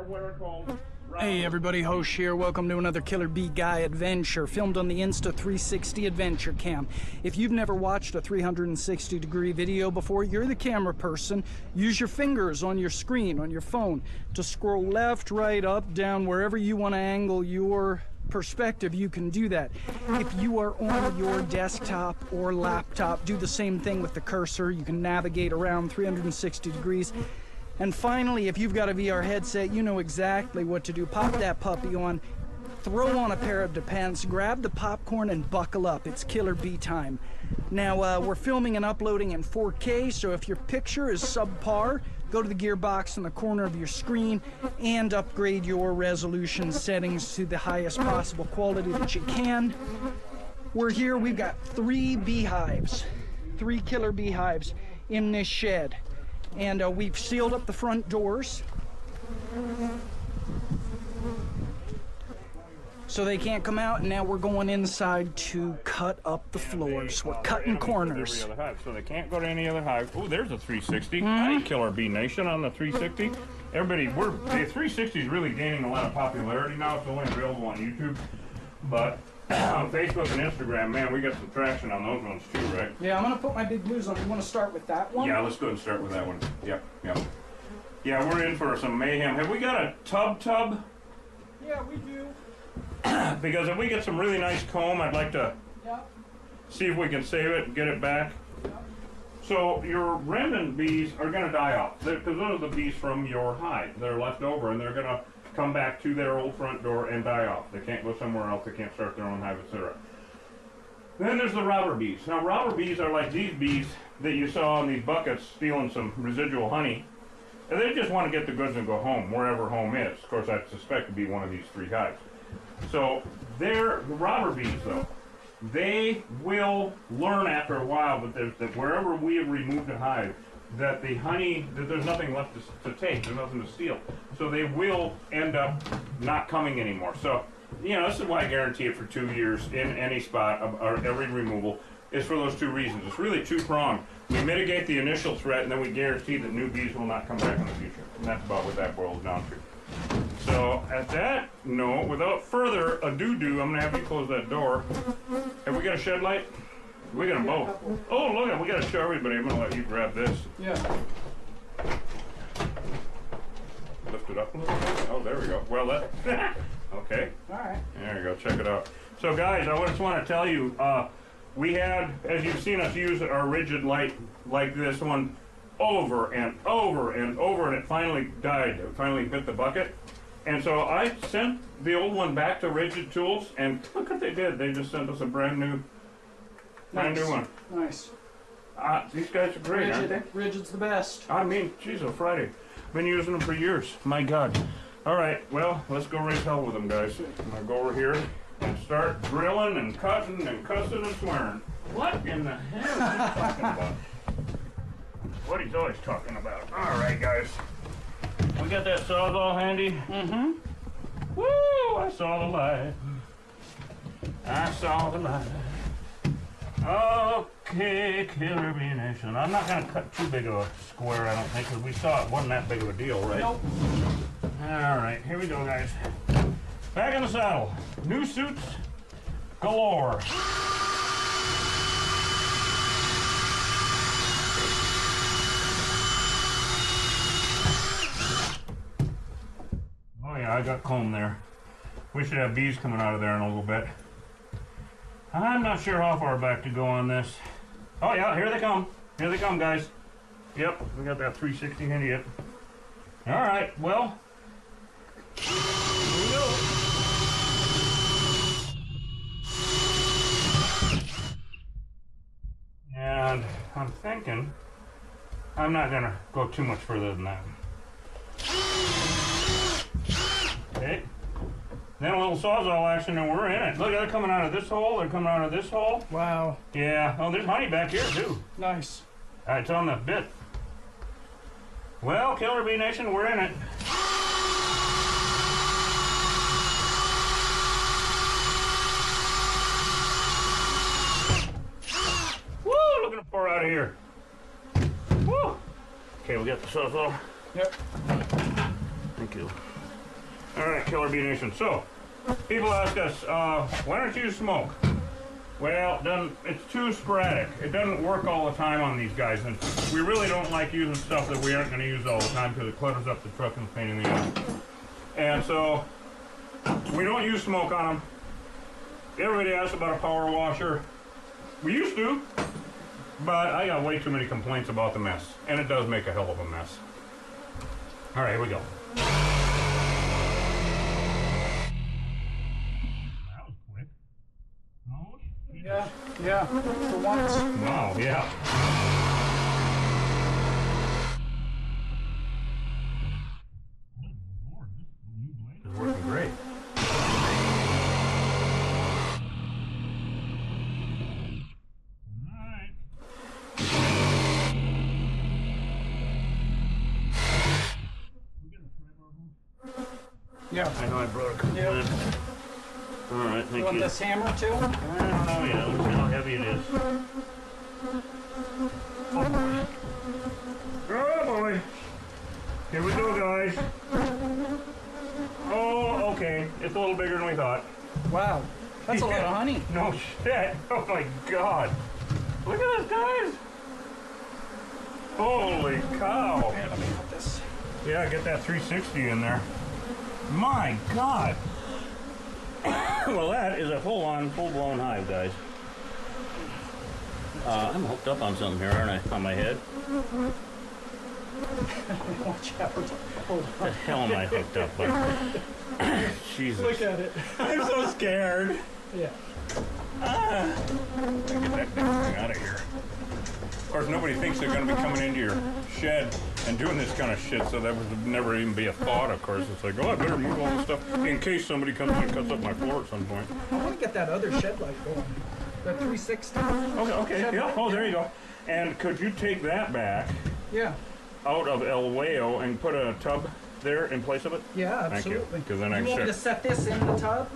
what are called. Hey everybody, Hosh here. Welcome to another Killer Bee Guy adventure filmed on the Insta360 Adventure Cam. If you've never watched a 360 degree video before, you're the camera person. Use your fingers on your screen, on your phone, to scroll left, right, up, down, wherever you want to angle your perspective, you can do that. If you are on your desktop or laptop, do the same thing with the cursor. You can navigate around 360 degrees. And finally, if you've got a VR headset, you know exactly what to do. Pop that puppy on, throw on a pair of depends, grab the popcorn, and buckle up. It's Killer Bee time. Now, we're filming and uploading in 4K, so if your picture is subpar, go to the gear box in the corner of your screen and upgrade your resolution settings to the highest possible quality that you can. We're here, we've got 3 beehives, 3 killer beehives in this shed. And we've sealed up the front doors so they can't come out, and now we're going inside to cut up the floors. We're cutting corners. Every other hive, so they can't go to any other hive. Oh, there's a 360. Hi, Killer Bee Nation on the 360. Everybody, the 360 is really gaining a lot of popularity now. It's only available on YouTube, but on Facebook and Instagram, man, we got some traction on those ones too, right? Yeah, I'm gonna put my big blues on. You want to start with that one? Yeah, let's go ahead and start with that one. Yep. Yeah, we're in for some mayhem. Have we got a tub? Yeah, we do. Because if we get some really nice comb, I'd like to see if we can save it and get it back. So your remnant bees are going to die off, because those are the bees from your hive. They're left over, and they're going to come back to their old front door and die off. They can't go somewhere else. They can't start their own hive, etc. Then there's the robber bees. Now, robber bees are like these bees that you saw in these buckets stealing some residual honey. And they just want to get the goods and go home, wherever home is. Of course, I suspect to be one of these 3 hives. So they're the robber bees, though. They will learn after a while that wherever we have removed a hive, that the honey, that there's nothing left to take, there's nothing to steal. So they will end up not coming anymore. So, you know, this is why I guarantee it for 2 years in any spot or every removal, is for those 2 reasons. It's really 2-pronged. We mitigate the initial threat, and then we guarantee that new bees will not come back in the future. And that's about what that boils down to. So, at that note, without further ado, I'm going to have you close that door. Have we got a shed light? We got them both. Oh, look at, we got to show everybody. I'm going to let you grab this. Yeah. Lift it up a little bit. Oh, there we go. Well, that... Okay. All right. There you go. Check it out. So, guys, I just want to tell you, we had, as you've seen us use our rigid light like this one over and over and over, and it finally died. It finally bit the bucket. And so I sent the old one back to Rigid Tools, and look what they did. They just sent us a brand new one. Nice. These guys are great, aren't they? Rigid's the best. I mean, geez, oh, Friday. Been using them for years. My God. All right, well, let's go raise hell with them, guys. I'm going to go over here and start drilling and cutting and cussing and swearing. What in the hell is he talking about? What he's always talking about. All right, guys. We got that sawzall handy? Mm-hmm. Woo! I saw the light. I saw the light. Okay, Killer Bee Nation. I'm not going to cut too big of a square, I don't think, because we saw it wasn't that big of a deal, right? Nope. All right, here we go, guys. Back in the saddle. New suits galore. Oh yeah, I got comb there. We should have bees coming out of there in a little bit. I'm not sure how far back to go on this. Oh yeah, here they come. Here they come, guys. Yep, we got that 360 handy yet. All right, well, here we go. And I'm thinking I'm not gonna go too much further than that. Okay. Then a little sawzall action and we're in it. Look, they're coming out of this hole, they're coming out of this hole. Wow. Yeah. Oh, there's honey back here too. Nice. It's on the bit. Well, Killer Bee Nation, we're in it. Woo! Looking to pour out of here. Woo! Okay, we got the sawzall. Yep. Thank you. All right, Killer Bee Nation. So, people ask us, why don't you smoke? Well, it's too sporadic. It doesn't work all the time on these guys, and we really don't like using stuff that we aren't going to use all the time because it clutters up the truck and pain in the ass. And so, we don't use smoke on them. Everybody asks about a power washer. We used to, but I got way too many complaints about the mess, and it does make a hell of a mess. All right, here we go. That was quick. No? Yeah, for once. Wow, yeah. Lord, this new blade is working great. Yeah. I know I brought a couple in. All right, thank you. You want this hammer too? I don't know yet. Let's see how heavy it is. Oh boy. Here we go, guys. Oh, okay. It's a little bigger than we thought. Wow. That's a lot of honey. No shit. Oh my god. Look at this, guys. Holy cow. Man, let me put this. Yeah, get that 360 in there. My God! Well, that is a full-on, full-blown hive, guys. I'm hooked up on something here, aren't I? On my head? Watch out. Hold on. What the hell am I hooked up with? Jesus. Look at it. I'm so scared. Yeah. Get that thing out of here. Of course, nobody thinks they're going to be coming into your shed and doing this kind of shit, so that would never even be a thought, of course. It's like, oh, I better move all this stuff in case somebody comes and cuts up my floor at some point. I want to get that other shed light going. The 360. Okay, yeah. Oh, there you go. And could you take that back out of El Wayo and put a tub there in place of it? Yeah, Thank you. absolutely. Because then I You can want me to set this in the tub?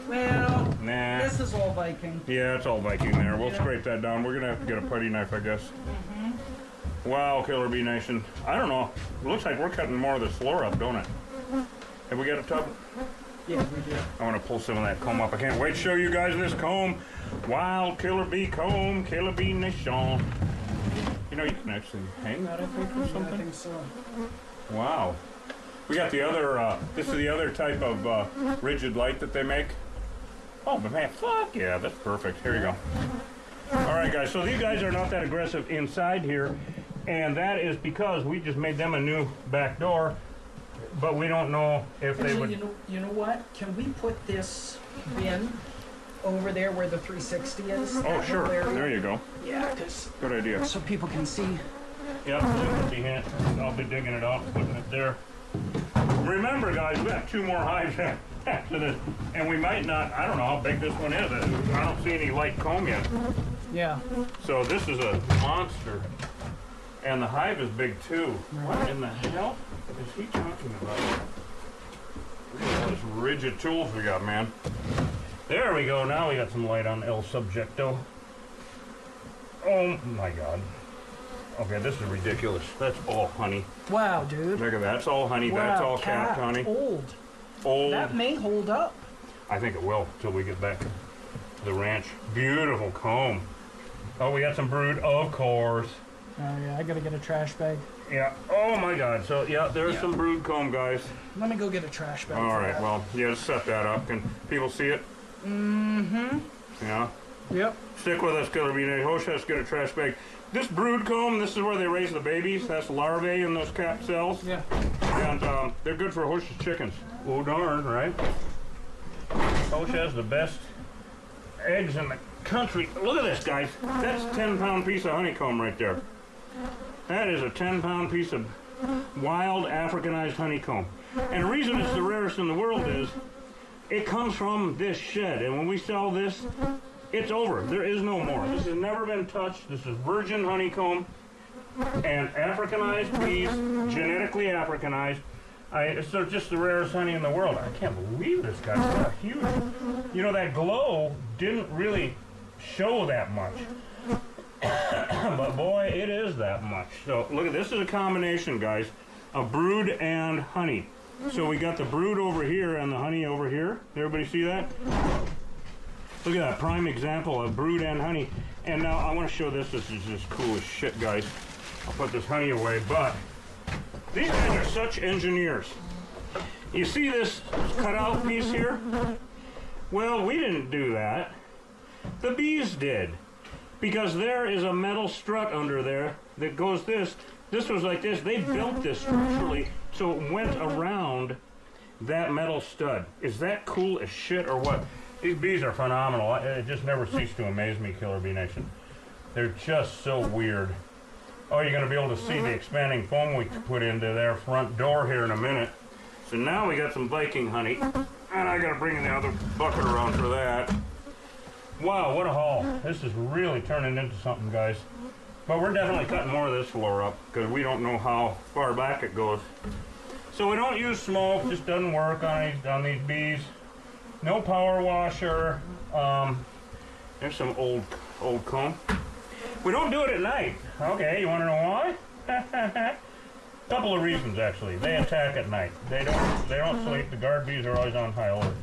Well, Nah. this is all Viking. Yeah, it's all Viking there. We'll scrape that down. We're going to have to get a putty knife, I guess. Wow, Killer Bee Nation. I don't know. It looks like we're cutting more of this floor up, don't it? Have we got a tub? Yeah, we do. I want to pull some of that comb up. I can't wait to show you guys this comb. Wild Killer Bee comb, Killer Bee Nation. You know, you can actually hang that, I think, or something. I think so. Wow. We got the other, this is the other type of rigid light that they make. Oh, but man, fuck yeah, that's perfect. Here you go. All right, guys, so these guys are not that aggressive inside here, and that is because we just made them a new back door, but we don't know if they would... You know what? Can we put this bin over there where the 360 is? Oh, sure. There you go. Yeah, because... Good idea. So people can see. Yep, I'll be digging it out and putting it there. Remember, guys, we have 2 more hives after this, and we might not, I don't know how big this one is. I don't see any light comb yet. Yeah. So this is a monster, and the hive is big too. What in the hell is he talking about? Look at all those rigid tools we got, man. There we go, now we got some light on El Subjecto. Oh my God. Okay, this is ridiculous. That's all honey. Wow, dude. Look at that. That's all honey. Wow, That's all cat honey. Old. Old. That may hold up. I think it will till we get back to the ranch. Beautiful comb. Oh, we got some brood, of course. Oh yeah, I gotta get a trash bag. Yeah. Oh my God. So yeah, there's some brood comb, guys. Let me go get a trash bag. All right. Well, yeah, just set that up. Can people see it? Mm-hmm. Yeah. Yep. Stick with us, Killer Bee Nation. Hosh has to get a trash bag. This brood comb, this is where they raise the babies. That's larvae in those cap cells. Yeah. And they're good for Hosh's chickens. Oh darn, right? Hosh has the best eggs in the country. Look at this, guys. That's a 10-pound piece of honeycomb right there. That is a 10-pound piece of wild Africanized honeycomb. And the reason it's the rarest in the world is it comes from this shed. And when we sell this, it's over. There is no more. This has never been touched. This is virgin honeycomb and Africanized bees, genetically Africanized. It's just the rarest honey in the world. I can't believe this, guys. It's huge. You know, that glow didn't really show that much. But boy, it is that much. So look at this. Is a combination, guys, of brood and honey. So we got the brood over here and the honey over here. Everybody see that? Look at that, prime example of brood and honey. And now I want to show this. This is just cool as shit, guys. I'll put this honey away, but these guys are such engineers. You see this cutout piece here? Well, we didn't do that. The bees did. Because there is a metal strut under there that goes this. This was like this. They built this structurally so it went around that metal stud. Is that cool as shit or what? These bees are phenomenal. It just never ceases to amaze me, Killer Bee Nation. They're just so weird. Oh, you're going to be able to see the expanding foam we put into their front door here in a minute. So now we got some Viking honey. And I got to bring the other bucket around for that. Wow, what a haul. This is really turning into something, guys. But we're definitely cutting more of this floor up because we don't know how far back it goes. So we don't use smoke, just doesn't work on these bees. No power washer. There's some old comb. We don't do it at night. Okay, you want to know why? Couple of reasons actually. They attack at night. They don't sleep. The guard bees are always on high alert.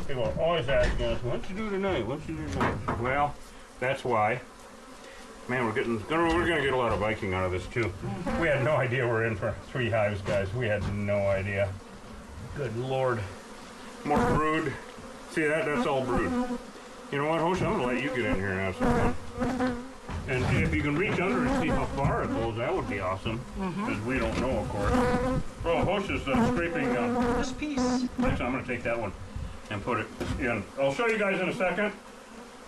People are always asking us, "What you do tonight? What you do tonight?" Well, that's why. Man, we're gonna get a lot of Viking out of this too. We had no idea we're in for 3 hives, guys. We had no idea. Good Lord. More brood. See that? That's all brood. You know what, Hosh? I'm gonna let you get in here and have some fun. And if you can reach under and see how far it goes, that would be awesome. Because we don't know, of course. Oh, Hosh is scraping this piece. Actually, I'm going to take that one and put it in. I'll show you guys in a second.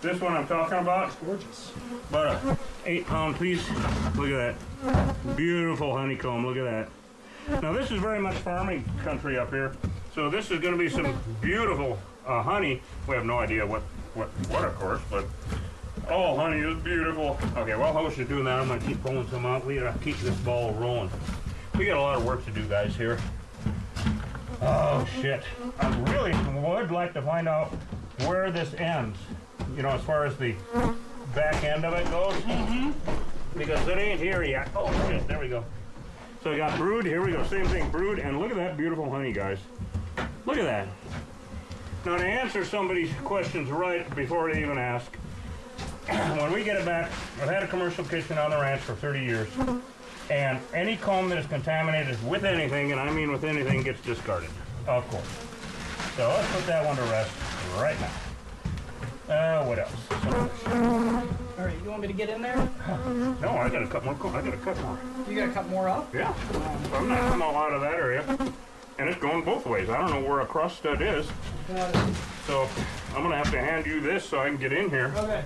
This one I'm talking about. It's gorgeous. About a 8-pound piece. Look at that. Beautiful honeycomb. Look at that. Now, this is very much farming country up here. So this is going to be some beautiful honey. We have no idea what, of course, but oh, honey is beautiful. Okay, while Hosh is doing that, I'm going to keep pulling some out. We got to keep this ball rolling. We got a lot of work to do, guys, here. Oh, shit. I really would like to find out where this ends. You know, as far as the back end of it goes. Because it ain't here yet. Oh, shit. There we go. So I got brood. Here we go. Same thing. Brood. And look at that beautiful honey, guys. Look at that. Now, to answer somebody's questions right before they even ask, when we get it back, I've had a commercial kitchen on the ranch for 30 years, and any comb that is contaminated with anything, and I mean with anything, gets discarded, of course. So let's put that one to rest right now. What else? All right, you want me to get in there? No, I gotta cut more comb. I gotta cut more. You gotta cut more up? Yeah. I'm not out of that area. And it's going both ways. I don't know where a cross stud is. So I'm gonna have to hand you this so I can get in here. Okay.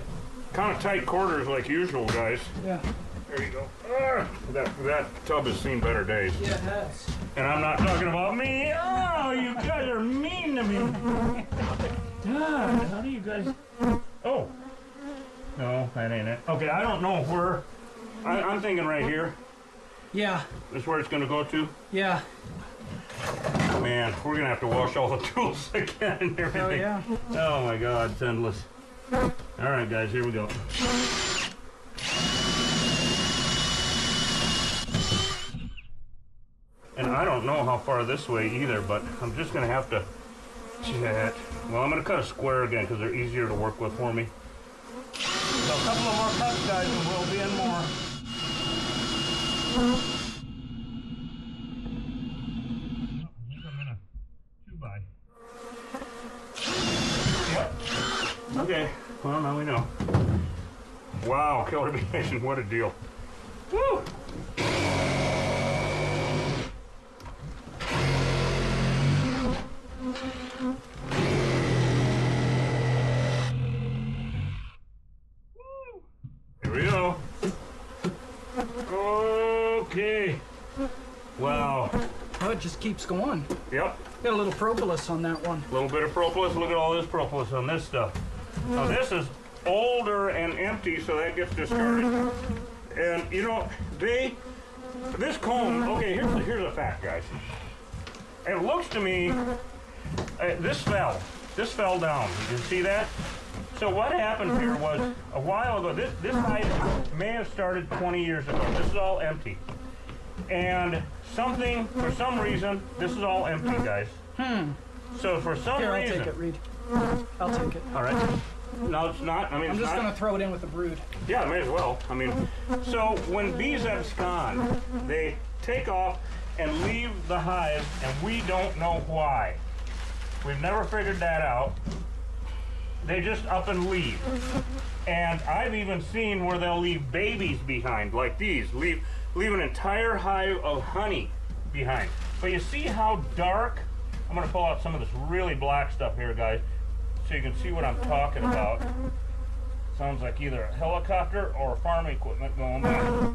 Kind of tight quarters like usual, guys. Yeah. There you go. That tub has seen better days. Yeah, it has. And I'm not talking about me. Oh, you guys are mean to me. God, how do you guys... Oh. No, that ain't it. Okay, I don't know where... I'm thinking right here. Yeah. That's where it's going to go to. Yeah. Man, we're going to have to wash all the tools again and everything. Oh, yeah. Oh, my God, it's endless. All right, guys, here we go. And I don't know how far this way either, but I'm just going to have to chat. Well, I'm going to cut a square again because they're easier to work with for me. So a couple of more cuts, guys, and we'll be in more. Okay, well, now we know. Wow, Killer Bee Nation, what a deal. Woo! Here we go. Okay. Wow. Oh, it just keeps going. Yep. Got a little propolis on that one. A little bit of propolis. Look at all this propolis on this stuff. Now this is older and empty, so that gets discarded. And you know, this comb, okay, here's a fact, guys. It looks to me, this fell down. You can see that? So what happened here was, a while ago, this hive may have started 20 years ago. This is all empty. And for some reason, this is all empty, guys. So for some Here, reason... I'll take it, Reed. I'll take it. All right. No, it's not. I mean, I'm just going to throw it in with the brood. Yeah, may as well. I mean, so when bees abscond, they take off and leave the hive, and we don't know why. We've never figured that out. They just up and leave. And I've even seen where they'll leave babies behind, like these. Leave an entire hive of honey behind. But you see how dark? I'm going to pull out some of this really black stuff here, guys, so you can see what I'm talking about. Sounds like either a helicopter or farm equipment going by.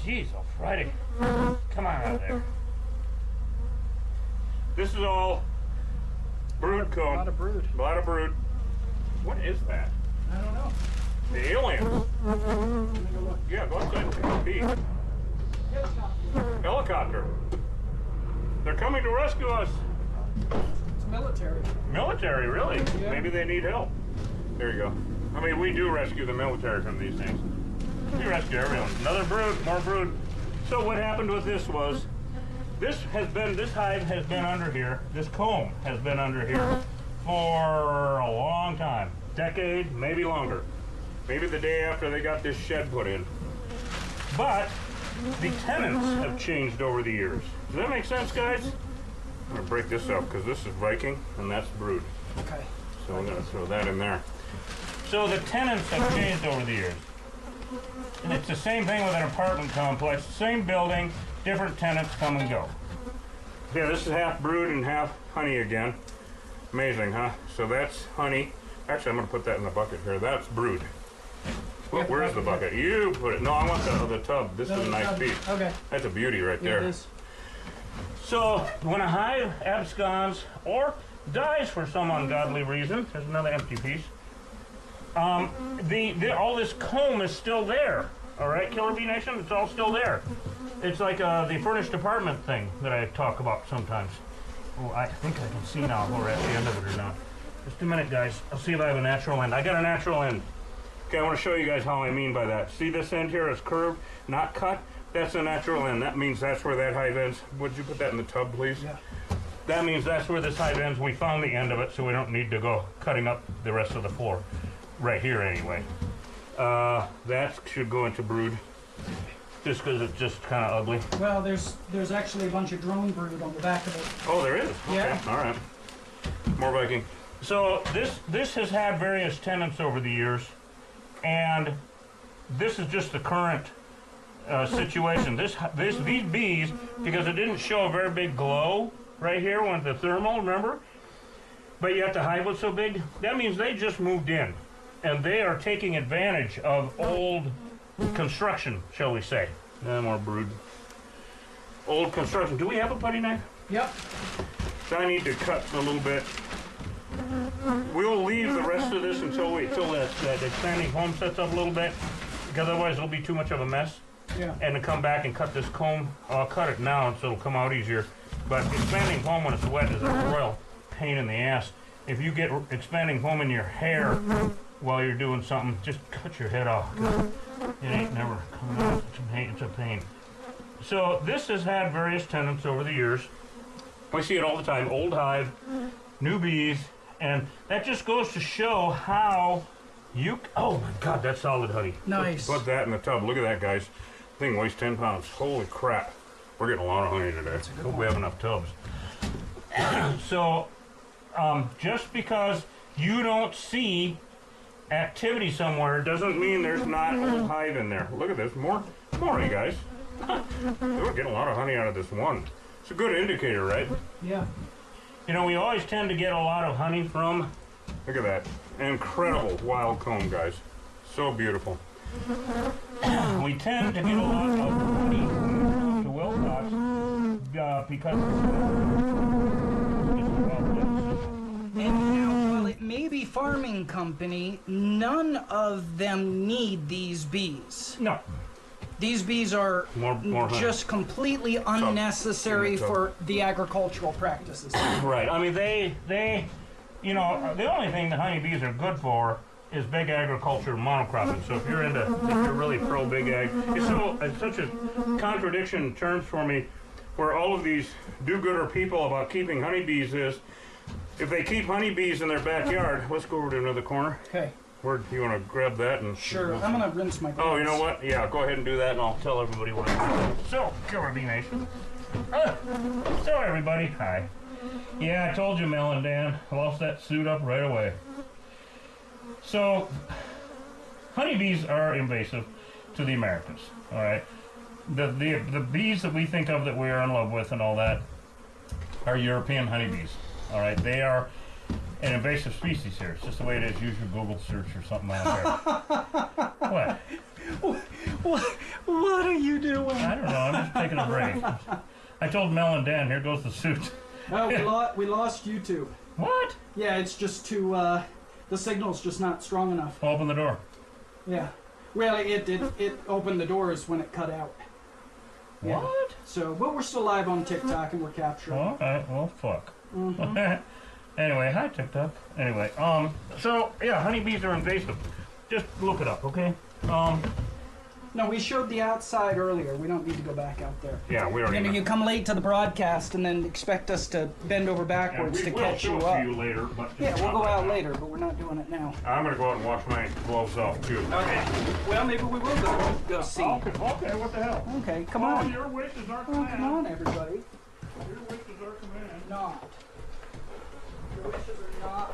Jeez, oh Friday. Come on out of there. This is all brood comb. A lot of brood. A lot of brood. What is that? I don't know. The aliens. Yeah, go outside and take a peek. Helicopter. They're coming to rescue us. It's military. Military, really? Yeah. Maybe they need help. There you go. I mean, we do rescue the military from these things. We rescue everyone. Another brood, more brood. So what happened with this was, this hive has been under here, this comb has been under here for a long time. Decade, maybe longer. Maybe the day after they got this shed put in. But the tenants have changed over the years. Does that make sense, guys? I'm gonna break this up because this is Viking and that's brood. Okay. So I'm gonna throw that in there. So the tenants have changed over the years. And it's the same thing with an apartment complex. Same building, different tenants come and go. Yeah, this is half brood and half honey again. Amazing, huh? So that's honey. Actually, I'm gonna put that in the bucket here. That's brood. Well, where's the bucket? You put it. No, I want the tub. This is a nice piece. Okay. That's a beauty right there. It is. So when a hive absconds or dies for some ungodly reason, there's another empty piece. All this comb is still there. All right, Killer Bee Nation, it's all still there. It's like the furnished apartment thing that I talk about sometimes. Oh, I think I can see now if we're at the end of it or not. Just a minute, guys. I'll see if I have a natural end. I got a natural end. Okay, I want to show you guys how I mean by that. See this end here is curved, not cut? That's a natural end. That means that's where that hive ends. Would you put that in the tub, please? Yeah. That means that's where this hive ends. We found the end of it, so we don't need to go cutting up the rest of the floor. Right here, anyway. That should go into brood, just because it's just kind of ugly. Well, there's actually a bunch of drone brood on the back of it. Oh, there is? Yeah. Okay, all right. More Viking. So this has had various tenants over the years, and this is just the current situation. These bees, because it didn't show a very big glow right here with the thermal, remember? But yet the hive was so big, that means they just moved in. And they are taking advantage of old construction, shall we say. More brood. Old construction. Do we have a putty knife? Yep. So I need to cut a little bit. We'll leave the rest of this until that expanding foam sets up a little bit, because otherwise it'll be too much of a mess. Yeah. And to come back and cut this comb, I'll cut it now so it'll come out easier. But expanding foam when it's wet is a royal pain in the ass. If you get expanding foam in your hair while you're doing something, just cut your head off. It ain't never coming out. It's a pain. So this has had various tenants over the years. We see it all the time. Old hive, new bees, and that just goes to show how you... Oh my God, that's solid honey. Nice. Put that in the tub. Look at that, guys. Thing weighs 10 pounds. Holy crap. We're getting a lot of honey today. Hope we have enough tubs. So, just because you don't see activity somewhere doesn't mean there's not old hive in there. Look at this. More honey, guys. We're getting a lot of honey out of this one. It's a good indicator, right? Yeah. You know, we always tend to get a lot of honey from... Look at that. Incredible wild comb, guys. So beautiful. We tend to get a lot of honey to Wilcox because... And while it may be farming company, none of them need these bees. No. These bees are More just completely unnecessary for the agricultural practices. Right. I mean, they, you know, the only thing the honeybees are good for is big agriculture monocropping. So if you're really pro big ag, it's such a contradiction in terms for me, where all of these do-gooder people about keeping honeybees is, if they keep honeybees in their backyard, let's go over to another corner. Okay. Where do you want to grab that? And sure. I'm gonna rinse my gloves. Oh, you know what? Yeah, go ahead and do that, and I'll tell everybody what I'm doing. So, Killer Bee Nation. So everybody, hi. Yeah, I told you, Mel and Dan. I lost that suit up right away. So, honeybees are invasive to the Americas. All right. The bees that we think of that we are in love with and all that are European honeybees. All right. They are an invasive species here. It's just the way it is. Use your Google search or something out there. What? What are you doing? I don't know. I'm just taking a break. I told Mel and Dan, here goes the suit. Oh, we lost YouTube. What? Yeah, it's just too, the signal's just not strong enough. Open the door. Yeah. Well, it opened the doors when it cut out. Yeah. What? So, but we're still live on TikTok and we're capturing. All right. Well, fuck. Mm-hmm. Anyway, hi TikTok. Anyway, so yeah, honeybees are invasive. Just look it up, okay? No, we showed the outside earlier. We don't need to go back out there. Yeah, we already. I mean, you come late to the broadcast and then expect us to bend over backwards to catch you up. You later, but yeah, we'll go out later, but we're not doing it now. I'm gonna go out and wash my gloves off too. Okay. Well, maybe we will go see. Okay, what the hell? Okay, come on. Your wish is our Oh, command. come on, everybody. Your wish is our command. Not. Your wishes are not.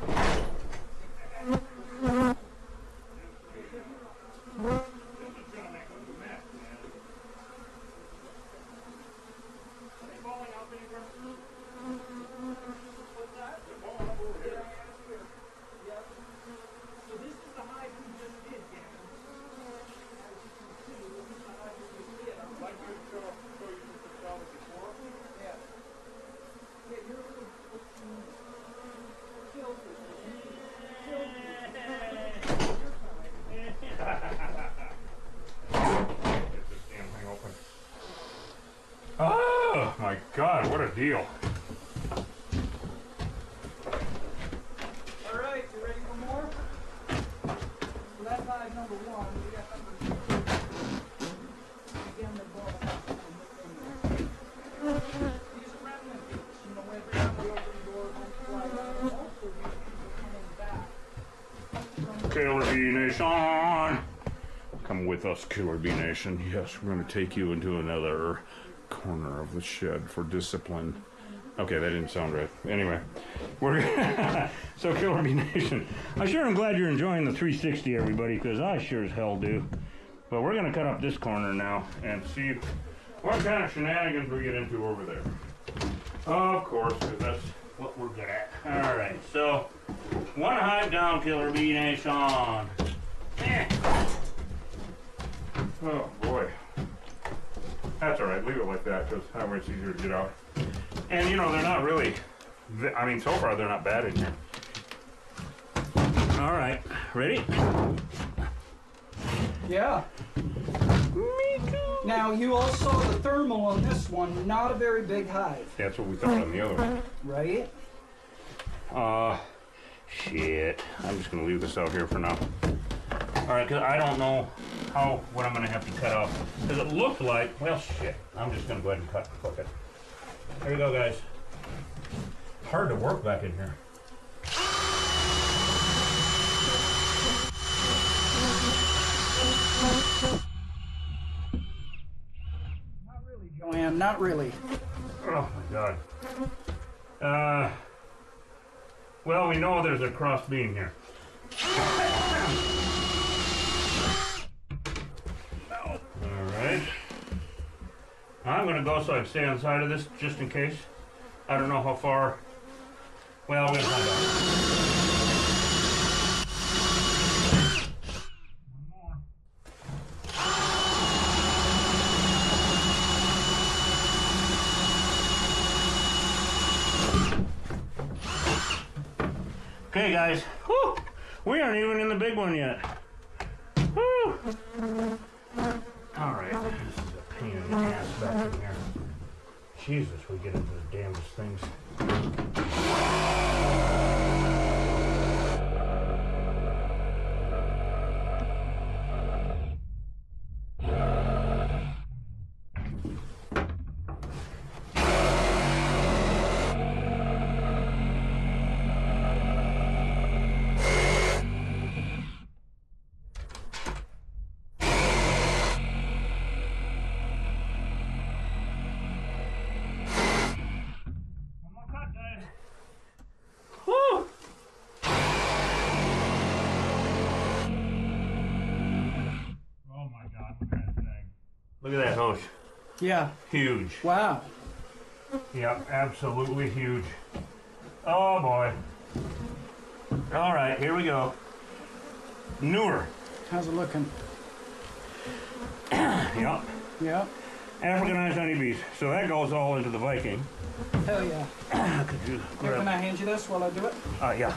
Oh my God, what a deal. All right, you ready for more? So that's hive number one. We got number two. Again, they're both these are remnant bees. You know, every time we open the door, one fly out. Also, these bees are coming back. Killer Bee Nation! Come with us, Killer Bee Nation. Yes, we're going to take you into another corner of the shed for discipline. Okay, that didn't sound right. Anyway, we're so Killer Bee Nation. I sure am glad you're enjoying the 360, everybody, because I sure as hell do. But we're going to cut up this corner now and see what kind of shenanigans we get into over there. Of course, because that's what we're good at. All right, so one hive down, Killer Bee Nation. Oh boy. That's all right. Leave it like that because that way it's easier to get out. And you know, they're not really, I mean, so far they're not bad in here. All right. Ready? Yeah. Me too. Now, you all saw the thermal on this one. Not a very big hive. That's what we thought on the other one. Right? Shit. I'm just going to leave this out here for now. All right, because I don't know what I'm going to have to cut off. Because it looked like, well, shit. I'm just going to go ahead and cut and cook it. There you go, guys. Hard to work back in here. Not really, Joanne. Not really. Oh, my God. Well, we know there's a cross beam here. Alright. I'm going to go so I can stay on the side of this just in case. I don't know how far. Well, we're going to find out. One more. Okay, guys. Whew. We aren't even in the big one yet. Whew. All right. This is a pain in the ass back in here. Jesus, we get into the damnedest things. Look at that hose. Yeah. Huge. Wow. Yep, absolutely huge. Oh boy. All right, here we go. Newer. How's it looking? Yep. Yeah. Africanized honeybees. So that goes all into the Viking. Hell yeah. Could you Here, can I hand you this while I do it? yeah.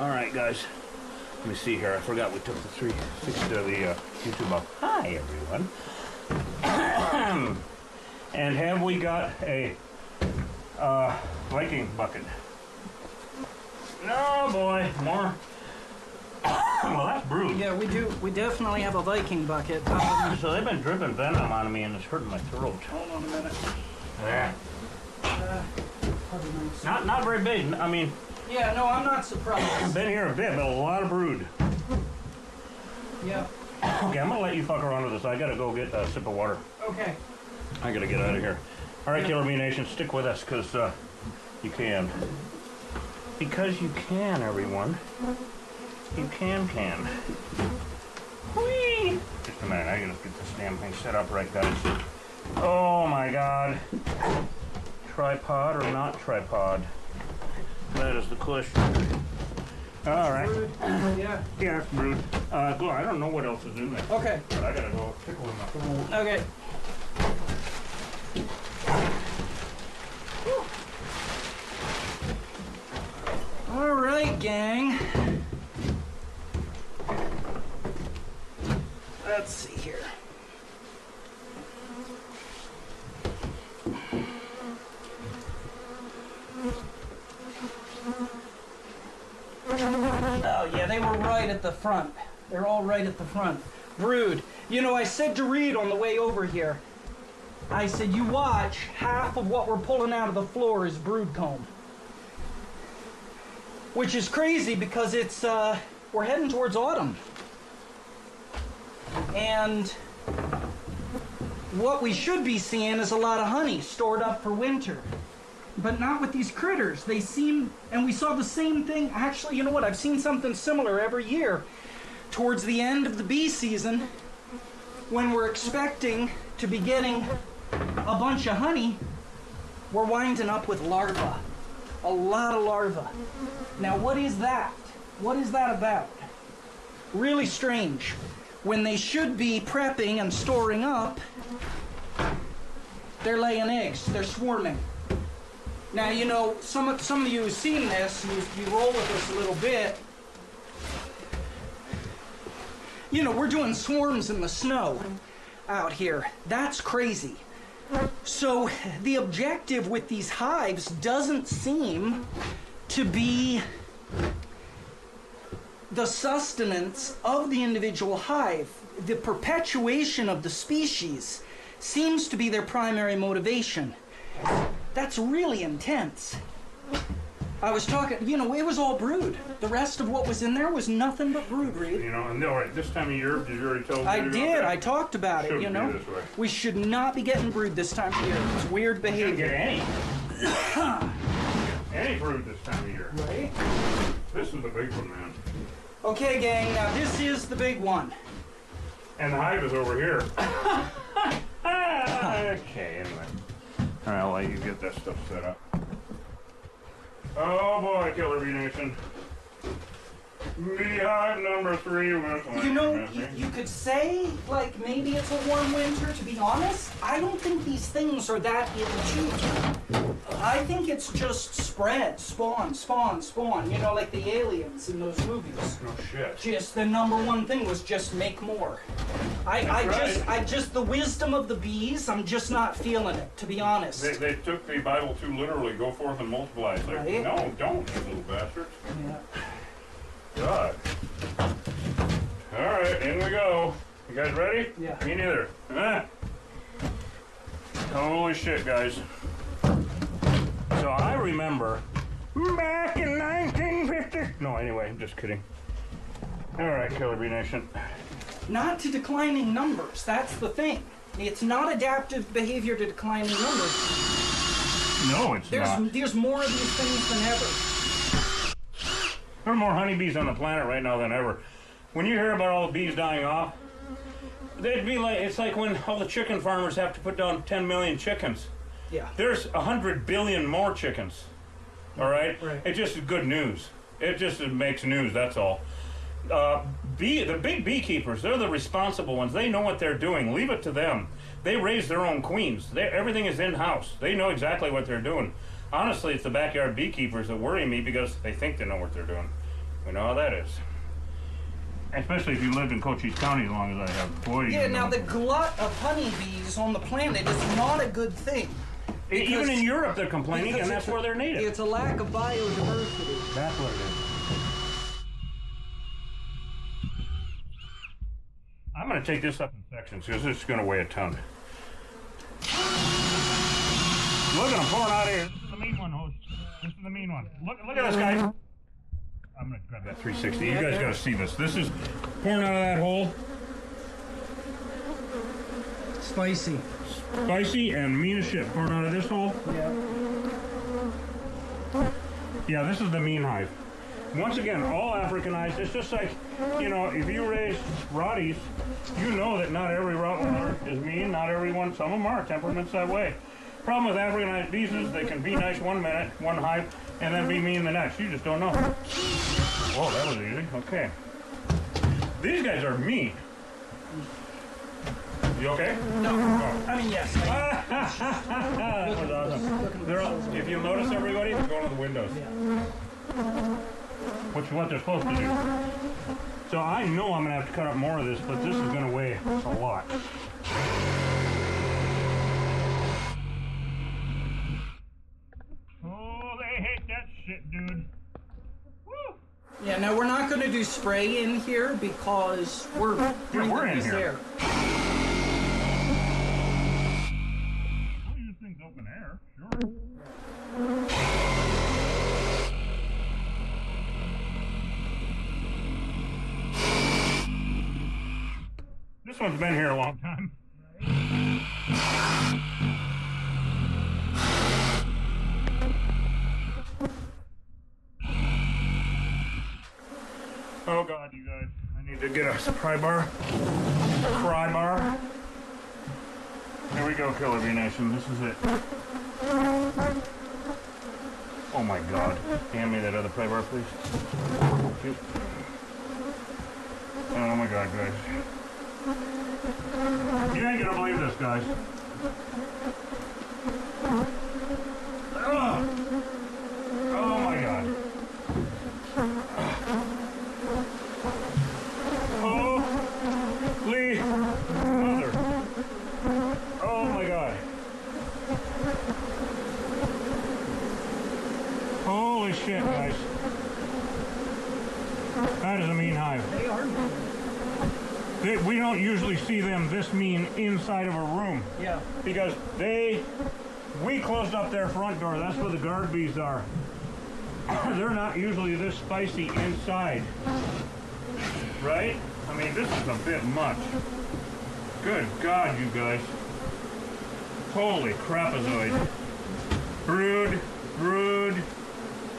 All right, guys. Let me see here. I forgot we took the 360 to the YouTube off. Hi, everyone. And have we got a Viking bucket? No, boy. More. Well, that's brood. Yeah, we do. We definitely have a Viking bucket. So they've been dripping venom on me and it's hurting my throat. Hold on a minute. Yeah. Probably nice. Not very big. I mean, Yeah, no, I'm not surprised. I've been here a bit, but a lot of brood. Yeah. Okay, I'm gonna let you fuck around with this. I gotta go get a sip of water. Okay. I gotta get out of here. All right, Killer Bee Nation, stick with us because you can. Because you can, everyone. You can. Whee! Just a minute, I gotta get this damn thing set up right, guys. Oh my God. Tripod or not tripod? That is the question. All right. Yeah. Yeah, it's brood. Go. I don't know what else is in there. Okay. But I gotta go tickle in my throat. Okay. All right, gang. Let's see here. Oh, yeah, they were right at the front. They're all right at the front. Brood. You know, I said to Reed on the way over here, I said, you watch, half of what we're pulling out of the floor is brood comb. Which is crazy because it's, we're heading towards autumn. And what we should be seeing is a lot of honey stored up for winter. But not with these critters. They seem, and we saw the same thing. Actually, you know what? I've seen something similar every year. Towards the end of the bee season, when we're expecting to be getting a bunch of honey, we're winding up with larvae. A lot of larvae. Now, what is that? What is that about? Really strange. When they should be prepping and storing up, they're laying eggs. They're swarming. Now, you know, some of you who've seen this, you roll with us a little bit. You know, we're doing swarms in the snow out here. That's crazy. So the objective with these hives doesn't seem to be the sustenance of the individual hive. The perpetuation of the species seems to be their primary motivation. That's really intense. I was talking, you know, it was all brood. The rest of what was in there was nothing but brood, Reed. You know, and all right, this time of year, did you already tell me? I did. I talked about it, you know. Be this way. We should not be getting brood this time of year. It's weird behavior. Shouldn't get any brood this time of year. Right? This is the big one, man. Okay, gang, now this is the big one. And the hive is over here. Okay, anyway. All right, I'll let you get that stuff set up. Oh boy, Killer Bee Nation. Beehive number 3. You know, you could say, like, maybe it's a warm winter, to be honest. I don't think these things are that ill-tuned. I think it's just spread, spawn, you know, like the aliens in those movies. No shit. Just the number one thing was just make more. I just, the wisdom of the bees, I'm just not feeling it, to be honest. They took the Bible too literally. Go forth and multiply. It's like, Right? no, don't, you little bastards. Yeah. God. All right, in we go. You guys ready? Yeah. Me neither. Holy shit, guys. So I remember back in 1950. No, anyway, I'm just kidding. All right, Killer Bee Nation. Not to declining numbers, that's the thing. It's not adaptive behavior to declining numbers. No, it's not. There's more of these things than ever. There are more honeybees on the planet right now than ever. When you hear about all the bees dying off, they'd be like, it's like when all the chicken farmers have to put down 10 million chickens. Yeah. There's 100 billion more chickens. All right? Right. It's just good news. It just makes news, that's all. The big beekeepers, they're the responsible ones. They know what they're doing. Leave it to them. They raise their own queens. Everything is in-house. They know exactly what they're doing. Honestly, it's the backyard beekeepers that worry me because they think they know what they're doing. We know how that is. Especially if you lived in Cochise County as long as I have. Boy, Yeah, now the glut of honeybees on the planet is not a good thing. Even in Europe they're complaining, and that's where they're native. It's a lack of biodiversity. That's what it is. I'm going to take this up in sections because this is going to weigh a ton. Look at them pouring out of here. This is the mean one, host. This is the mean one. Look at this, guys. I'm going to grab that 360. You guys got to see this. This is pouring out of that hole. Spicy. Spicy and mean as shit pouring out of this hole. Yeah. Yeah, this is the mean hive. Once again, all Africanized. It's just like, you know, if you raise Rotties, you know that not every Rottweiler is mean. Not everyone. Some of them are temperaments that way. Problem with Africanized bees is they can be nice 1 minute, one hive, and then be mean the next. You just don't know. Whoa, that was easy. Okay. These guys are mean. You okay? No. Oh. I mean, yes. That was awesome. They're all, if you'll notice, everybody, they're going to the windows. Yeah. Which is what they're supposed to do. So I know I'm going to have to cut up more of this, but this is going to weigh a lot. Oh, they hate that shit, dude. Woo! Yeah, no, we're not going to do spray in here because we're breathing in this here. air. We'll use things open air, sure. This one's been here a long time. Oh God, you guys. I need to get a pry bar. Pry bar. Here we go, Killer Bee Nation. This is it. Oh my God. Hand me that other pry bar, please. Thank you. Oh my God, guys. You ain't gonna believe this, guys. Ugh. Oh my God. Holy mother. Oh my God. Holy shit, guys. That is a mean hive. They are mean. We don't usually see them this mean inside of a room. Yeah. Because we closed up their front door. That's where the guard bees are. They're not usually this spicy inside. Right? I mean, this is a bit much. Good God, you guys. Holy crapazoid. Brood, brood,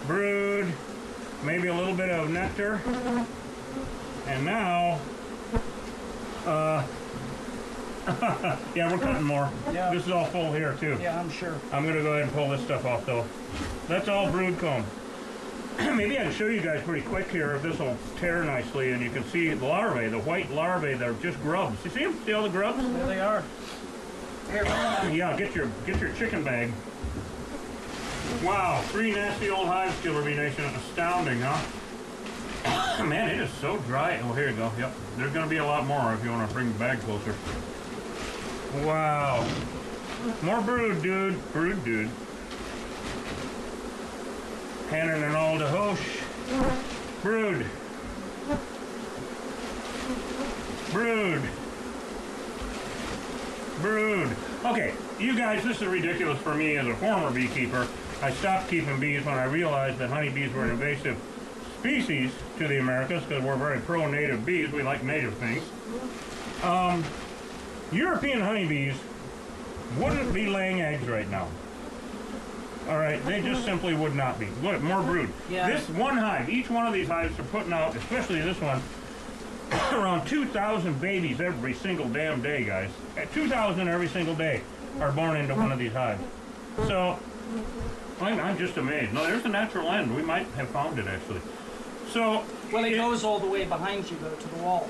brood. Maybe a little bit of nectar. And now... yeah, we're cutting more. Yeah. This is all full here, too. Yeah, I'm sure. I'm going to go ahead and pull this stuff off, though. That's all brood comb. Maybe I can show you guys pretty quick here if this will tear nicely, and you can see the larvae, the white larvae, they're just grubs. You see them? See all the grubs? There they are. Here, yeah, get your chicken bag. Wow, 3 nasty old hives, Killer Bee Nation. Astounding, huh? Man, it is so dry. Oh, here you go. Yep. There's going to be a lot more if you want to bring the bag closer. Wow. More brood, dude. Brood, dude. Handing it all to Hosh. Brood. Brood. Brood. Okay, you guys, this is ridiculous for me as a former beekeeper. I stopped keeping bees when I realized that honeybees were an invasive species to the Americas because we're very pro-native bees. We like native things. European honeybees wouldn't be laying eggs right now. All right, they just simply would not be. Look, more brood. Yeah. This one hive, each one of these hives are putting out, especially this one, around 2,000 babies every single damn day, guys. 2,000 every single day are born into one of these hives. So, I'm just amazed. No, there's a natural end. We might have found it, actually. So... Well, it goes all the way behind you, though, to the wall.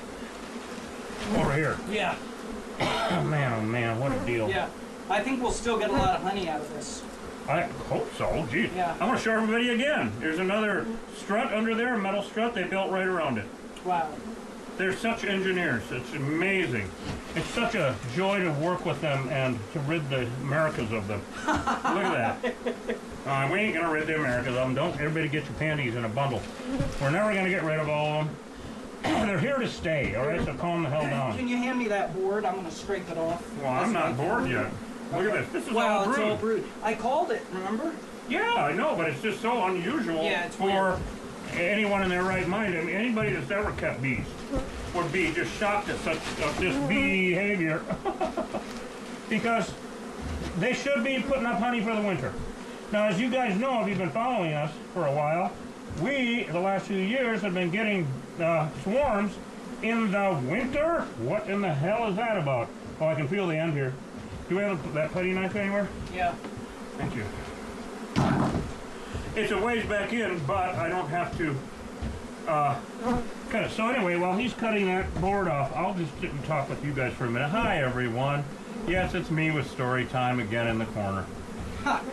Over here. Yeah. Oh, man, what a deal. Yeah. I think we'll still get a lot of honey out of this. I hope so. Gee. Yeah. I'm going to show everybody again. There's another strut under there, a metal strut they built right around it. Wow. They're such engineers. It's amazing. It's such a joy to work with them and to rid the Americas of them. Look at that. We ain't going to rid the Americas of them. Don't everybody get your panties in a bundle. We're never going to get rid of all of them. They're here to stay, all right? So calm the hell down. Can you hand me that board? I'm going to scrape it off. Well, I'm not bored yet. Look at this. This is all brood. It's all brood. I called it, remember? Yeah, I know, but it's just so unusual for weird. anyone in their right mind. I mean, anybody that's ever kept bees would be just shocked at this behavior. Because they should be putting up honey for the winter. Now, as you guys know, if you've been following us for a while, we, the last few years, have been getting swarms in the winter. What in the hell is that about? Oh, I can feel the end here. Do we have that putty knife anywhere? Yeah. Thank you. It's a ways back in, but I don't have to cut it. So anyway, while he's cutting that board off, I'll just sit and talk with you guys for a minute. Hi, everyone. Yes, it's me with story time again in the corner.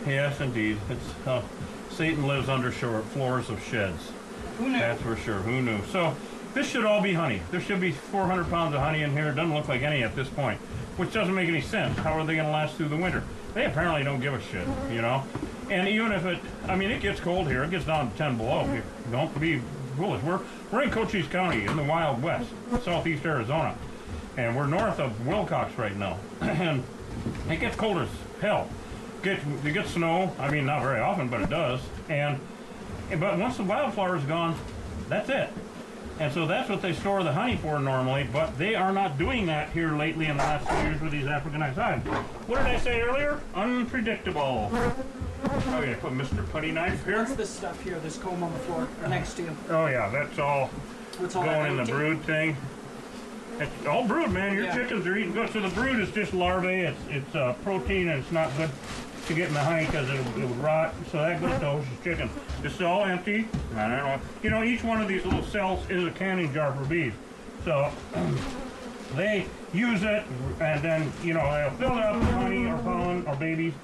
Yes, indeed. It's Satan lives under floors of sheds. Who knew? That's for sure. Who knew? So this should all be honey. There should be 400 pounds of honey in here. It doesn't look like any at this point, which doesn't make any sense. How are they going to last through the winter? They apparently don't give a shit, you know? And even if it gets cold here. It gets down to 10 below here. Don't be foolish. We're in Cochise County in the Wild West, southeast Arizona. And we're north of Wilcox right now. And it gets cold as hell. You get snow. I mean, not very often, but it does. But once the wildflower's gone, that's it. And so that's what they store the honey for normally, but they are not doing that here lately in the last few years with these Africanized hives. What did I say earlier? Unpredictable. Okay, put Mr. Putty Knife here. What's this stuff here, this comb on the floor next to you? Oh yeah, that's all going in the brood thing. It's all brood, man. Your chickens are eating good. So the brood is just larvae. It's protein, and it's not good to get in the honey because it would rot. So that goes to Osh's chicken. This is all empty. I don't know. You know, each one of these little cells is a canning jar for bees. So they use it, and then, you know, they'll fill it up with honey or pollen or babies,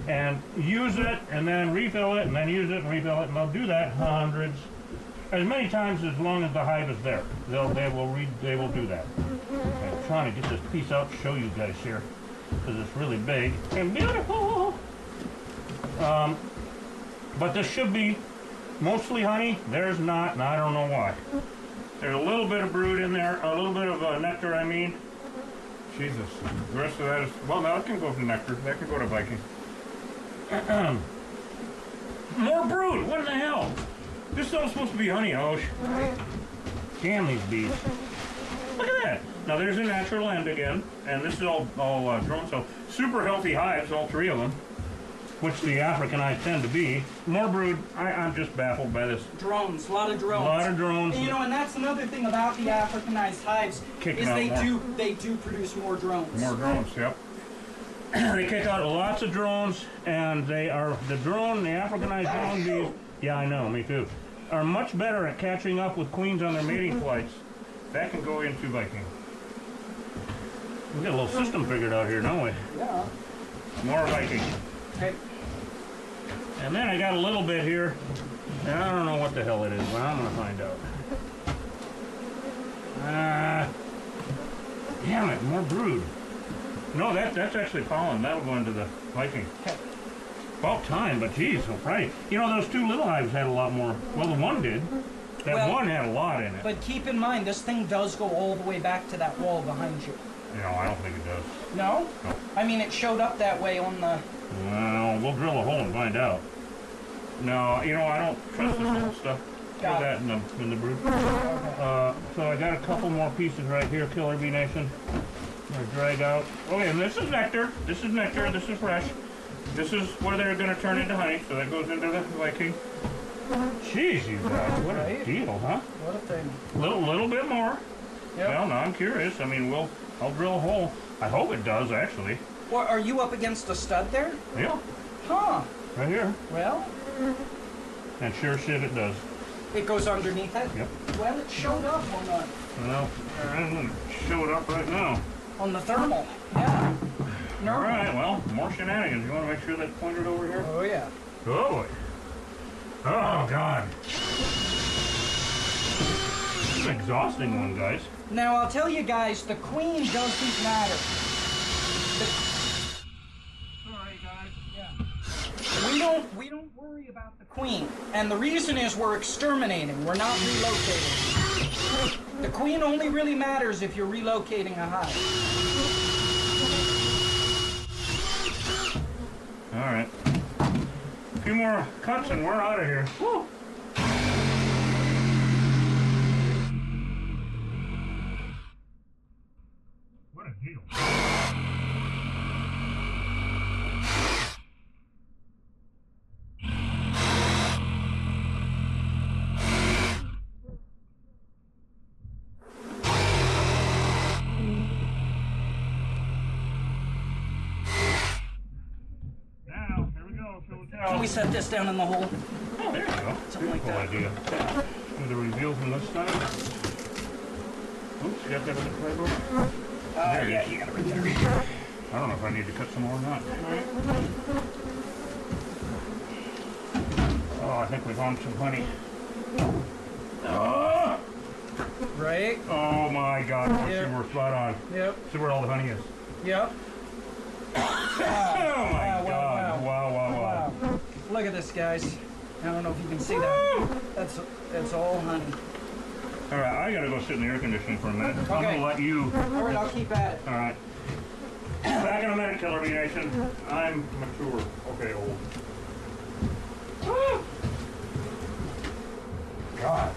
and use it, and then refill it, and then use it and refill it, and they'll do that hundreds, as many times as long as the hive is there. They will do that. I'm trying to get this piece out to show you guys here, because it's really big and beautiful. But this should be mostly honey. There's not, and I don't know why. There's a little bit of brood in there, a little bit of nectar, I mean. Jesus. The rest of that is, well, now it can go to nectar. That can go to Viking. More brood. What in the hell? This is all supposed to be honey, Osh. Damn these bees. Look at that. Now there's a natural end again, and this is all drone. So super healthy hives, all three of them, which the Africanized tend to be. More brood. I'm just baffled by this. Drones, a lot of drones. A lot of drones. And, you know, and that's another thing about the Africanized hives they do produce more drones. More drones, yep. They kick out lots of drones, and the Africanized drone bees. Yeah, I know, me too. Are much better at catching up with queens on their mating flights. That can go into Viking. We got a little system figured out here, don't we? Yeah. More Viking. Okay. And then I got a little bit here, and I don't know what the hell it is, but I'm gonna find out. Damn it, more brood. No, that's actually pollen. That'll go into the Viking. Okay. About time, but geez, so right. You know, those two little hives had a lot more. Well, the one did. That one had a lot in it. But keep in mind, this thing does go all the way back to that wall behind you. No, I don't think it does. No? No. I mean, it showed up that way on the... Well, we'll drill a hole and find out. No, you know, I don't trust this little stuff. Throw that in the brood. Okay. So I got a couple more pieces right here, Killer Bee Nation. I'm gonna drag out. Okay, and this is nectar. This is nectar. This is fresh. This is where they're going to turn into honey, so that goes into the Viking. Jeez, you guys, what a deal, huh? What a thing. Little bit more. Yep. Well, no, I'm curious. I mean, I'll drill a hole. I hope it does, actually. Well, are you up against a stud there? Yeah. Huh. Right here. Well, And sure shit, it does. it goes underneath it? Yep. Well, it showed up on the... Well, I'm going to show it up right now. On the thermal. Yeah. No. All right, well, more shenanigans. You want to make sure that's pointed over here? Oh, yeah. Oh, boy. Oh, God. This is an exhausting one, guys. Now, I'll tell you guys, the queen doesn't matter. Sorry, guys. Yeah. We don't worry about the queen. And the reason is we're exterminating. We're not relocating. The queen only really matters if you're relocating a hive. All right. A few more cuts and we're out of here. Woo. What a deal. Now, here we go. Show and tell. Can we set this down in the hole? Oh, there you go. Something like Beautiful that. idea. Do the reveal from this side. Oops, you got that on the playbook? There it Yeah, is. you got it right there. I don't know if I need to cut some more or not. Oh, I think we found some honey. Oh, Right? oh my God, Yep. we're spot on. Yep. See where all the honey is. Yep. Oh my Wow, God. wow, Wow. Wow. Look at this, guys. I don't know if you can see that. That's all honey. All right, I gotta go sit in the air conditioning for a minute. I'm Okay. gonna let you. All right, I'll keep at it. All right. Back in a minute, Killer Bee Nation. I'm mature. Okay, old. Woo! God.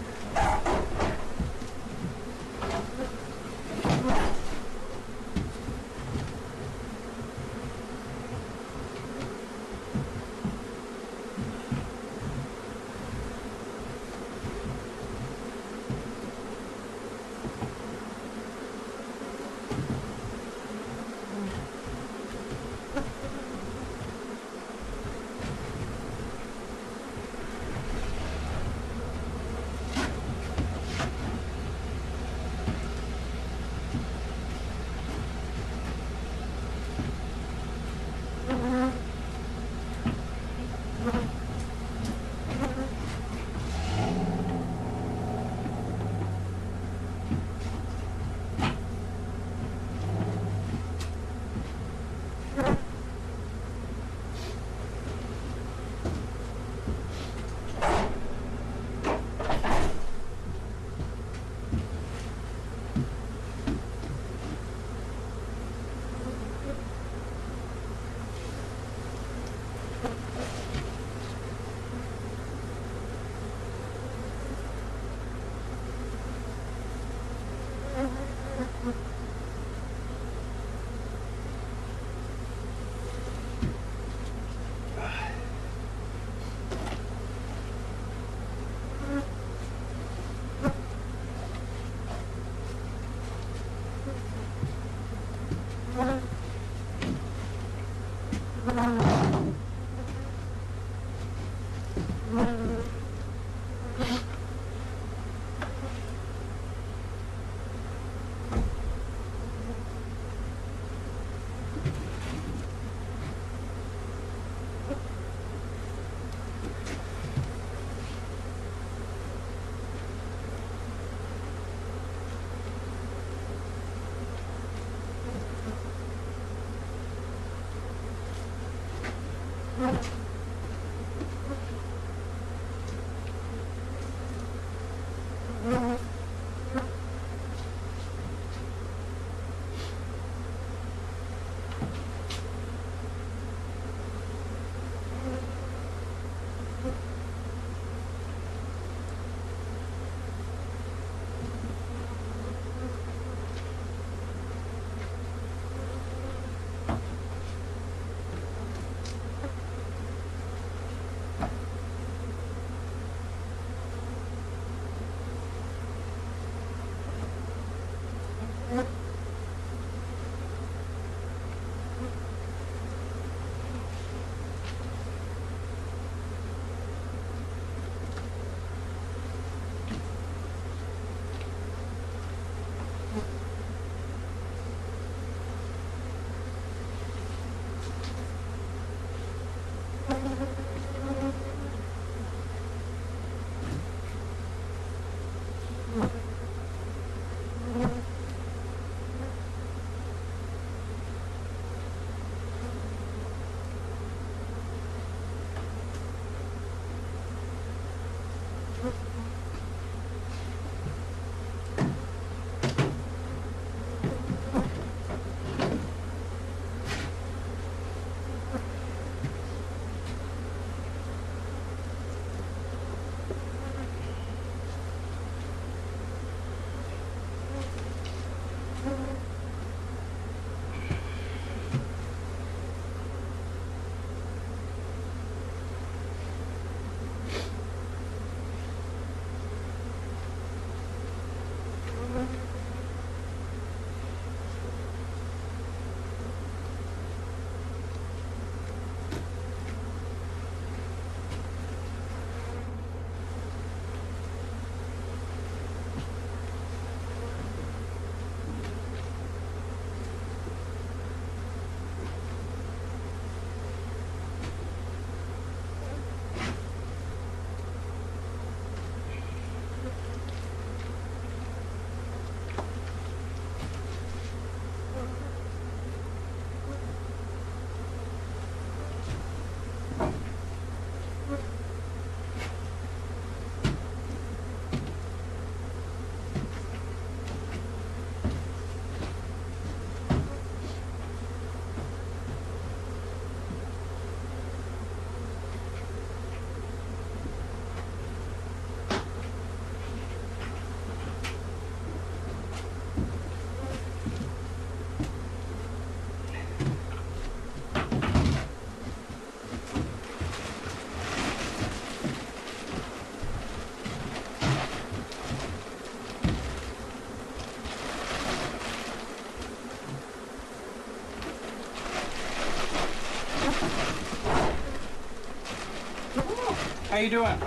you doing?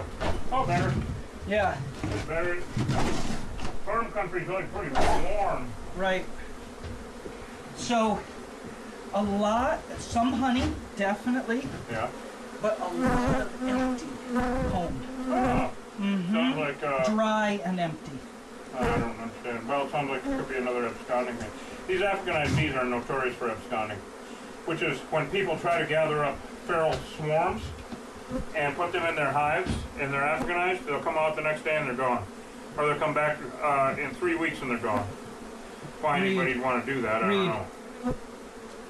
Oh, better. Yeah. Better. Farm country's really pretty warm. Right. So, a lot, some honey, definitely, Yeah. but a lot of empty home. Sounds like, Dry and empty. I don't understand. Well, it sounds like it could be another absconding thing. These Africanized bees are notorious for absconding, which is when people try to gather up feral swarms and put them in their hives and they're Africanized, they'll come out the next day and they're gone. Or they'll come back in 3 weeks and they're gone. Why anybody'd want to do that, I don't know.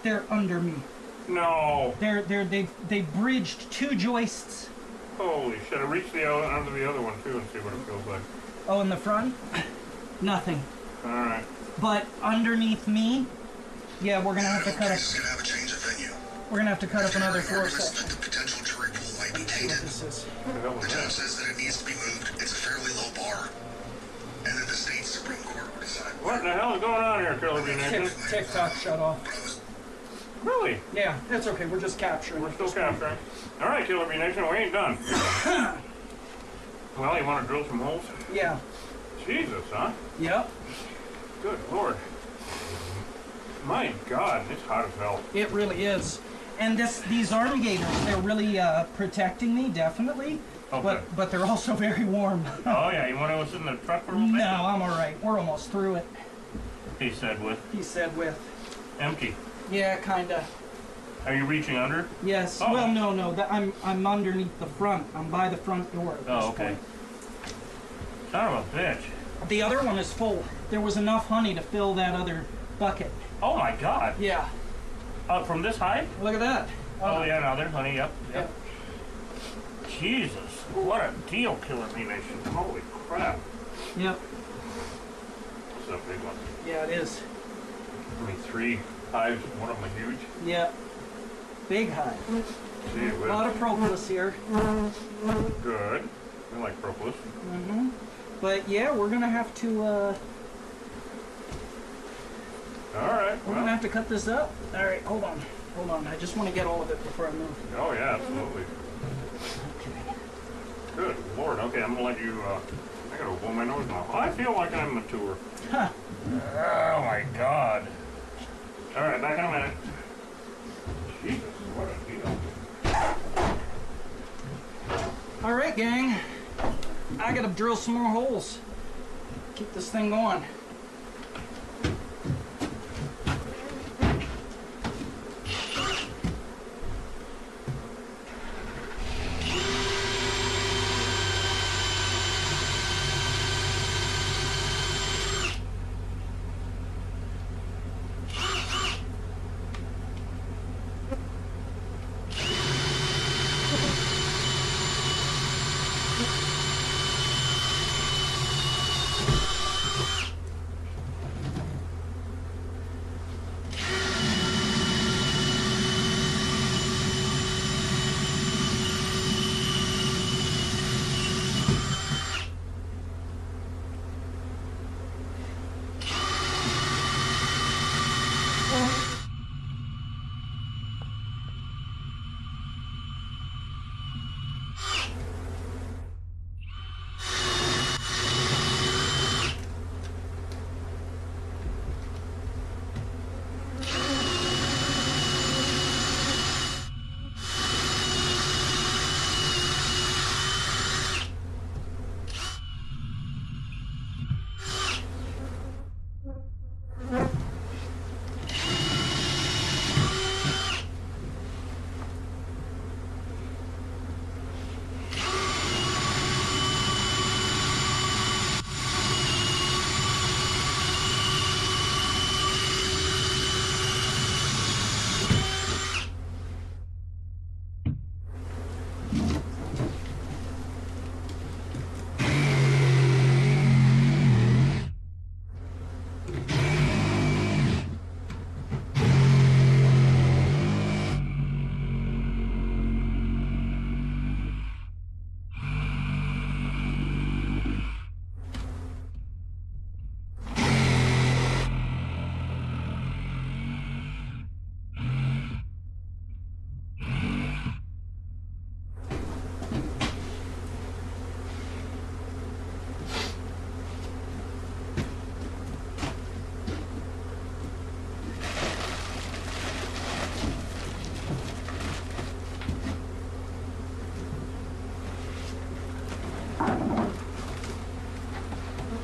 They're under me. No. They bridged 2 joists. Holy shit, I reached under the other one too and see what it feels like. Oh, in the front? Nothing. Alright. But underneath me, yeah, we're gonna have to cut up. Have a change of venue. We're gonna have to cut up another floor That section. the potential jury pool might be tainted. This is. The judge says that it needs to be moved. It's a fairly low bar. And that the state Supreme Court will decide. What the hell is going on here, Killer Bee Nation? TikTok shut off. Really? Yeah, that's okay. We're just capturing. We're still capturing. Alright, Killer Bee Nation, we ain't done. Well, you want to drill some holes? Yeah. Jesus, huh? Yep. Good Lord. My God, it's hot as hell. It really is. And these arm gaiters, they're really protecting me, definitely. Okay. But they're also very warm. Oh yeah, you want to sit in the truck for a little bit? No, I'm all right. We're almost through it. He said with. He said with. Empty. Yeah, kinda. Are you reaching under? Yes. Oh. Well, no. I'm underneath the front. I'm by the front door at this Okay. point. Son of a bitch. The other one is full. There was enough honey to fill that other bucket. Oh my God. Yeah. From this hive? Look at that. Oh yeah, now there's honey, yep. Yep. Jesus, what a deal, Killer Bee Nation. Holy crap. Yep. This is a big one. Yeah, it is. I mean, 3 hives, one of them huge. Yep. Big hive. Gee A whiz. lot of propolis here. Good. I like propolis. Mm-hmm. But yeah, we're gonna have to. Alright, We're gonna have to cut this up. All right, hold on. I just want to get all of it before I move. Oh yeah, absolutely. Okay. Good Lord. Okay, I'm gonna let you, I gotta blow my nose now. I feel like I'm mature. Huh. Oh my God. Alright, back in a minute. Jesus, what a deal. All right, gang. I gotta drill some more holes. Keep this thing going.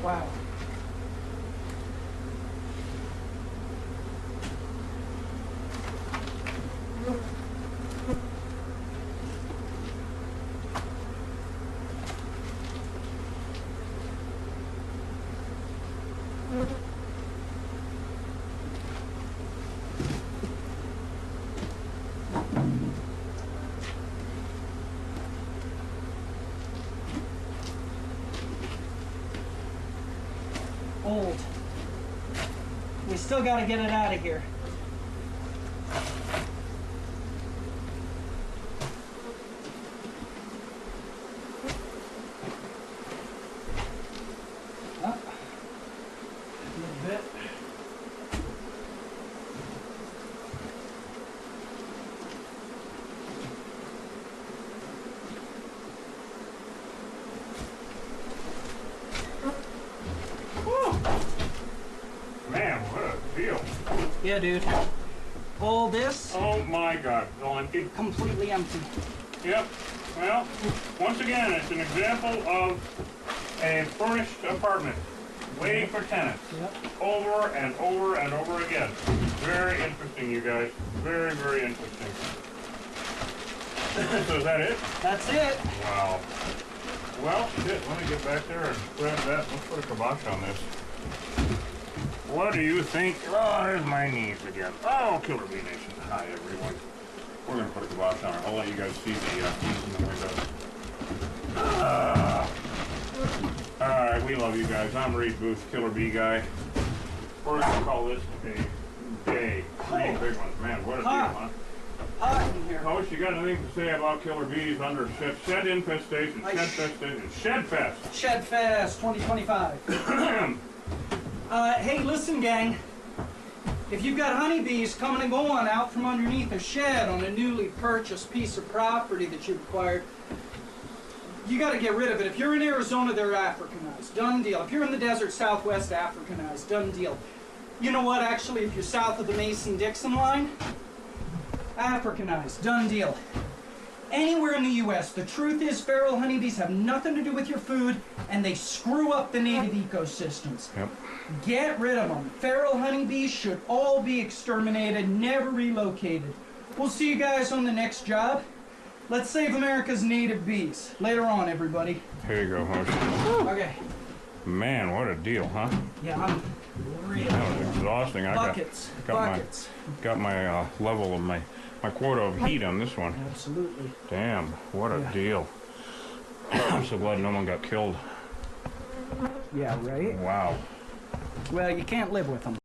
Wow. Old. We still got to get it out of here. Up. A little bit. Man, what a deal. Yeah, dude. All this Oh my God, all empty. completely empty. Yep. Well, once again, it's an example of a furnished apartment waiting for tenants. Yep. Over and over and over again. Very interesting, you guys. Very, very interesting. So is that it? That's it. Wow. Well, shit, let me get back there and grab that. Let's put a kibosh on this. What do you think? Oh, there's my knees again. Oh, Killer Bee Nation. Hi, everyone. We're going to put a kibosh on it. I'll let you guys see the keys in the window. Alright, we love you guys. I'm Reed Booth, Killer Bee Guy. We're going to call this a day. 3 big ones. Man, what a deal, huh? Hot in here. Coach, you got anything to say about killer bees under shed infestation? Shedfestation. Shedfest. Shedfest 2025. Hey, listen, gang. If you've got honeybees coming and going out from underneath a shed on a newly purchased piece of property that you've acquired, you got to get rid of it. If you're in Arizona, they're Africanized. Done deal. If you're in the desert Southwest, Africanized. Done deal. You know what? Actually, if you're south of the Mason-Dixon line, Africanized. Done deal. Anywhere in the U.S., the truth is feral honeybees have nothing to do with your food, and they screw up the native ecosystems. Yep. Get rid of them. Feral honeybees should all be exterminated, never relocated. We'll see you guys on the next job. Let's save America's native bees. Later on, everybody. Here you go, Hosh. Okay. Man, what a deal, huh? Yeah, I'm really... That was exhausting. Buckets. Buckets. Got my level of my quota of heat on this one. Absolutely. Damn, what a deal. I'm so glad no one got killed. Yeah, right? Wow. Well, you can't live with them.